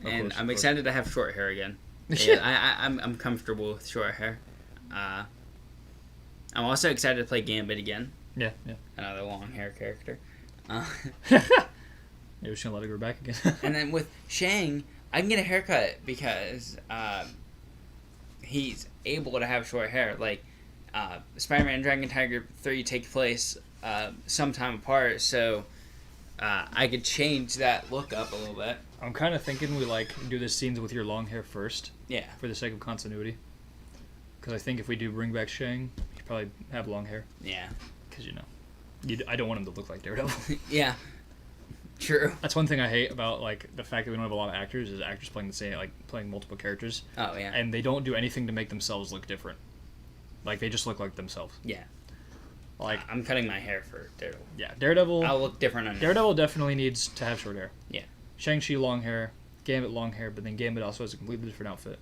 and I'm of course. excited to have short hair again. Yeah, I'm comfortable with short hair. I'm also excited to play Gambit again. Yeah. Another long hair character. Maybe we're just gonna let it grow back again. And then with Shang, I can get a haircut because he's able to have short hair. Like Spider-Man and Dragon Tiger 3 take place sometime apart, so I could change that look up a little bit. I'm kind of thinking we do the scenes with your long hair first. Yeah. For the sake of continuity. Because I think if we do bring back Shang, he should probably have long hair. Yeah. Because I don't want him to look like Daredevil. Yeah. True. That's one thing I hate about the fact that we don't have a lot of actors is actors playing the same playing multiple characters. Oh yeah. And they don't do anything to make themselves look different. They just look like themselves. Yeah. I'm cutting my hair for Daredevil. Yeah, Daredevil. I'll look different on Daredevil definitely needs to have short hair. Yeah. Shang-Chi long hair, Gambit long hair, but then Gambit also has a completely different outfit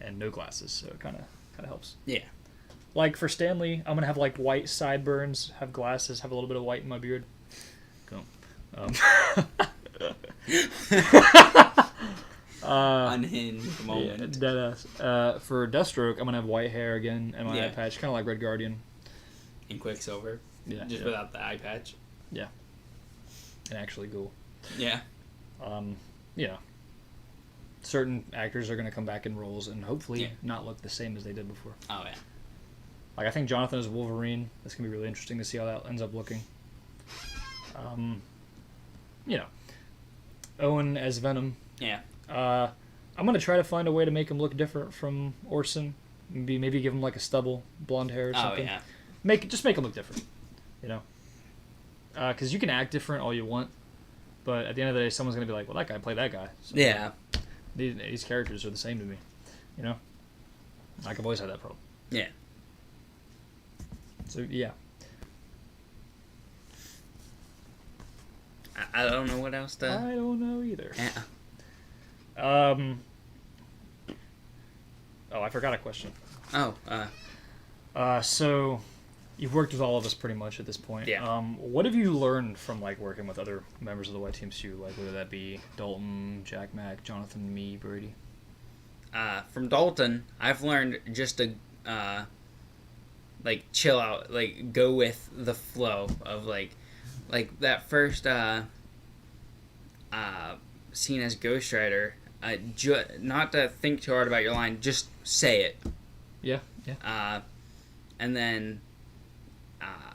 and no glasses, so it kind of helps. Yeah. For Stanley, I'm gonna have white sideburns, have glasses, have a little bit of white in my beard. Go. Unhinged moment. Yeah, deadass. For Deathstroke, I'm gonna have white hair again and my eye patch, kind of like Red Guardian. In Quicksilver. Yeah. Just without the eye patch. Yeah. And actually cool. Yeah. Certain actors are gonna come back in roles and hopefully not look the same as they did before. Oh yeah. I think Jonathan as Wolverine. That's gonna be really interesting to see how that ends up looking. Owen as Venom. Yeah. I'm gonna try to find a way to make him look different from Orson. Maybe give him a stubble, blonde hair or something. Oh yeah. Make him look different. Because you can act different all you want, but at the end of the day, someone's gonna be like, "Well, that guy played that guy." So, yeah. These characters are the same to me. I've always had that problem. Yeah. So yeah. I don't know what else to. I don't know either. Yeah. Oh, I forgot a question. Oh. So, you've worked with all of us pretty much at this point. Yeah. What have you learned from working with other members of the YTMCU, whether that be Dalton, Jack Mack, Jonathan, me, Brady? From Dalton, I've learned just to chill out, go with the flow of that first scene as Ghost Rider. Not to think too hard about your line, just say it. Yeah. And then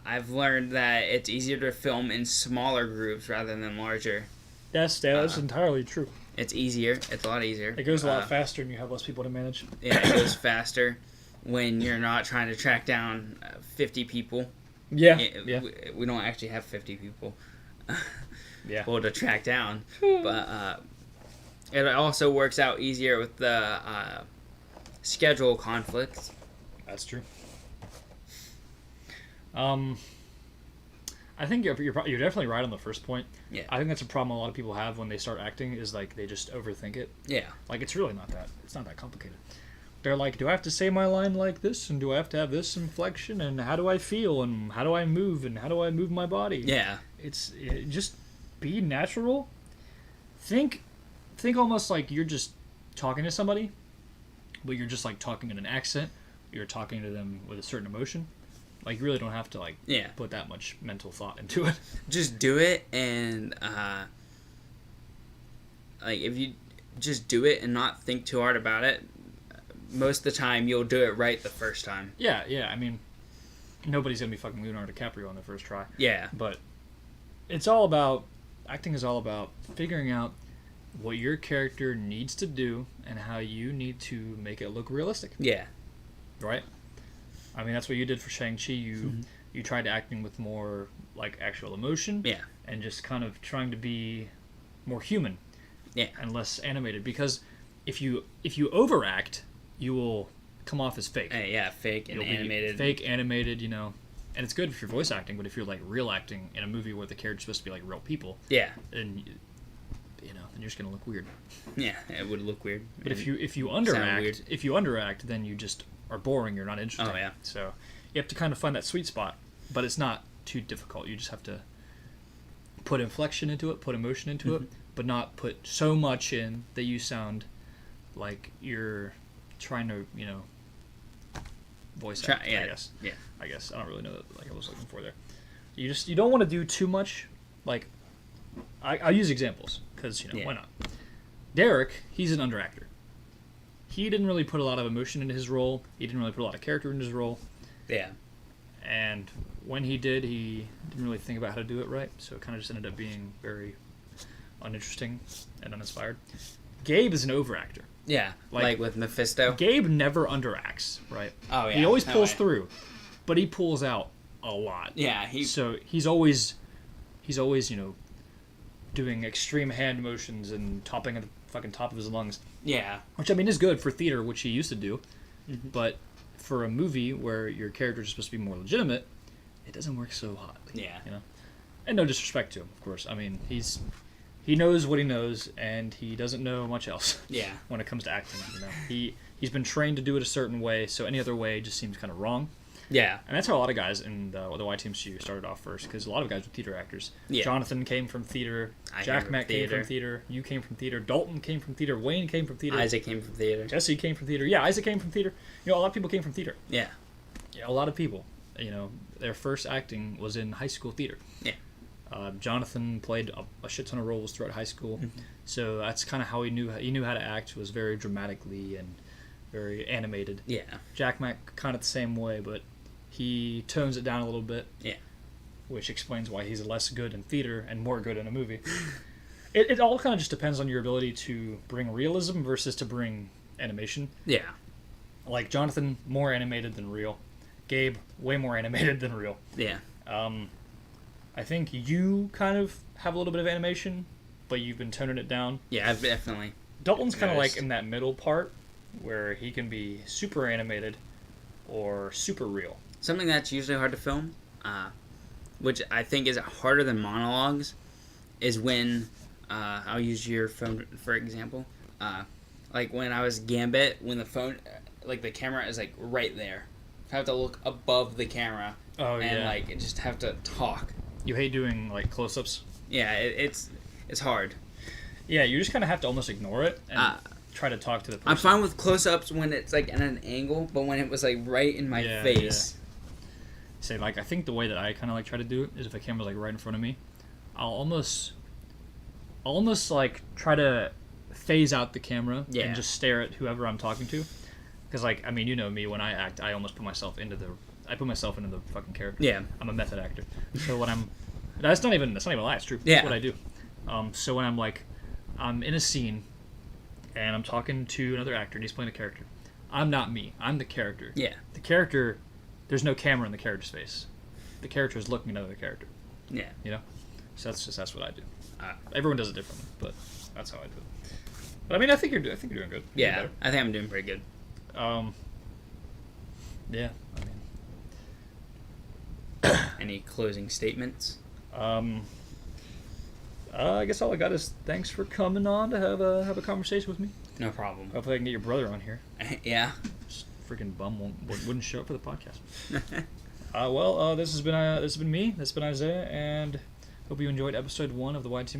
I've learned that it's easier to film in smaller groups rather than larger. That's entirely true. It's easier. It's a lot easier. It goes a lot faster and you have less people to manage. Yeah, it goes faster when you're not trying to track down 50 people. Yeah. We don't actually have 50 people. Yeah. Well, to track down. But it also works out easier with the schedule conflicts. That's true. I think you're definitely right on the first point. Yeah. I think that's a problem a lot of people have when they start acting is they just overthink it. Yeah. It's really not that. It's not that complicated. They're do I have to say my line like this, and do I have to have this inflection, and how do I feel, and how do I move, and how do I move my body? Yeah. Just be natural. Think think almost like you're just talking to somebody, but you're just like talking in an accent. You're talking to them with a certain emotion. Like, you really don't have to like put that much mental thought into it. Just do it, and like if you just do it and not think too hard about it, most of the time you'll do it right the first time. Yeah. I mean, nobody's gonna be fucking Leonardo DiCaprio on their first try. Yeah. But acting is all about figuring out what your character needs to do and how you need to make it look realistic. Yeah. Right? I mean, that's what you did for Shang-Chi. You tried acting with more, like, actual emotion. Yeah. And just kind of trying to be more human. Yeah. And less animated. Because if you overact, you will come off as fake. Fake and animated. Fake, animated, And it's good if you're voice acting, but if you're, like, real acting in a movie where the character's supposed to be, like, real people. Yeah. Then, then you're just going to look weird. Yeah, it would look weird. But if you underact, then you just are boring. You're not interesting. Oh, yeah. So you have to kind of find that sweet spot, but it's not too difficult. You just have to put inflection into it, put emotion into it, but not put so much in that you sound like you're trying to, voice act. I guess. Yeah. I guess I don't really know what I was looking for there. You don't want to do too much. Like, I use examples because why not? Derek, he's an underactor. He didn't really put a lot of emotion into his role. He didn't really put a lot of character into his role. Yeah. And when he did, he didn't really think about how to do it right. So it kind of just ended up being very uninteresting and uninspired. Gabe is an overactor. Yeah, like with Mephisto. Gabe never underacts, right? Oh, yeah. He always pulls through, but he pulls out a lot. Yeah. So he's always, doing extreme hand motions and topping at the fucking top of his lungs. Yeah. Which, I mean, is good for theater, which he used to do. Mm-hmm. But for a movie where your character is supposed to be more legitimate, it doesn't work so hotly. Yeah. And no disrespect to him, of course. I mean, he knows what he knows, and he doesn't know much else. Yeah. When it comes to acting, He's been trained to do it a certain way, so any other way just seems kind of wrong. Yeah. And that's how a lot of guys in the YTMCU started off first, because a lot of guys were theater actors. Yeah. Jonathan came from theater. Jack Mack came from theater. You came from theater. Dalton came from theater. Wayne came from theater. Isaac came from theater. Jesse came from theater. Yeah, Isaac came from theater. A lot of people came from theater. Yeah. Yeah, a lot of people. Their first acting was in high school theater. Yeah. Jonathan played a shit ton of roles throughout high school, so that's kind of how he knew how to act. Was very dramatically and very animated. Yeah. Jack Mack kind of the same way, but he tones it down a little bit. Yeah. Which explains why he's less good in theater and more good in a movie. It all kind of just depends on your ability to bring realism versus to bring animation. Yeah. Like Jonathan, more animated than real. Gabe, way more animated than real. Yeah. I think you kind of have a little bit of animation, but you've been toning it down. Yeah, I've definitely. Dalton's kind of like in that middle part where he can be super animated or super real. Something that's usually hard to film, which I think is harder than monologues, is when, I'll use your phone for example, like when I was Gambit, when the phone, like the camera is like right there. I have to look above the camera and like just have to talk. You hate doing like close-ups? Yeah, it's hard. Yeah, you just kind of have to almost ignore it and try to talk to the person. I'm fine with close-ups when it's like at an angle, but when it was like right in my face. Say, like, I think the way that I kind of like try to do it is if the camera's like right in front of me, I'll almost like try to phase out the camera and just stare at whoever I'm talking to. Because, like, I mean, you know me, when I act, I almost put myself into the fucking character. Yeah. I'm a method actor. So when that's not even a lie, it's true. Yeah. That's what I do. So when I'm in a scene and I'm talking to another actor and he's playing a character, I'm not me. I'm the character. Yeah. The character, there's no camera in the character's face. The character is looking at another character. Yeah. So that's what I do. Everyone does it differently, but that's how I do it. But I mean, I think you're doing good. Yeah, I think I'm doing pretty good. Yeah, I mean, any closing statements? I guess all I got is thanks for coming on to have a conversation with me. No problem. Hopefully I can get your brother on here. Yeah. Just freaking bum wouldn't show up for the podcast. This has been me. This has been Isaiah, and hope you enjoyed episode 1 of the YTMCU